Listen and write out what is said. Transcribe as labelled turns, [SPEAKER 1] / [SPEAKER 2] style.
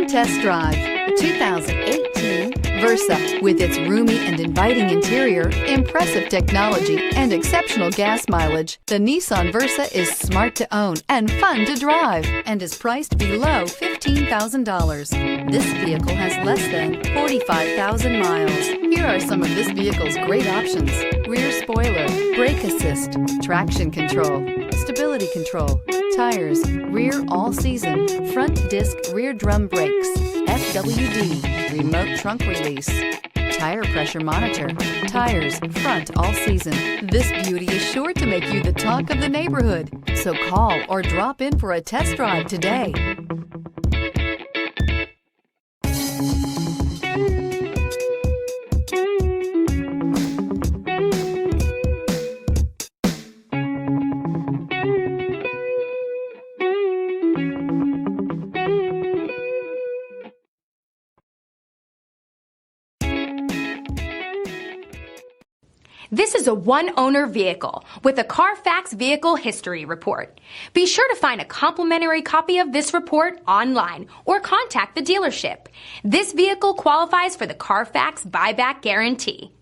[SPEAKER 1] Come test drive the 2018 Versa. With its roomy and inviting interior, impressive technology, and exceptional gas mileage, the Nissan Versa is smart to own and fun to drive and is priced below $15,000. This vehicle has less than 45,000 miles. Here are some of this vehicle's great options: rear spoiler, brake assist, traction control, stability control, tires, rear all-season, front disc rear drum brakes, FWD, remote trunk release, tire pressure monitor, tires, front all-season. This beauty is sure to make you the talk of the neighborhood. So call or drop in for a test drive today.
[SPEAKER 2] This is a one-owner vehicle with a CARFAX Vehicle History Report. Be sure to find a complimentary copy of this report online or contact the dealership. This vehicle qualifies for the CARFAX Buyback Guarantee.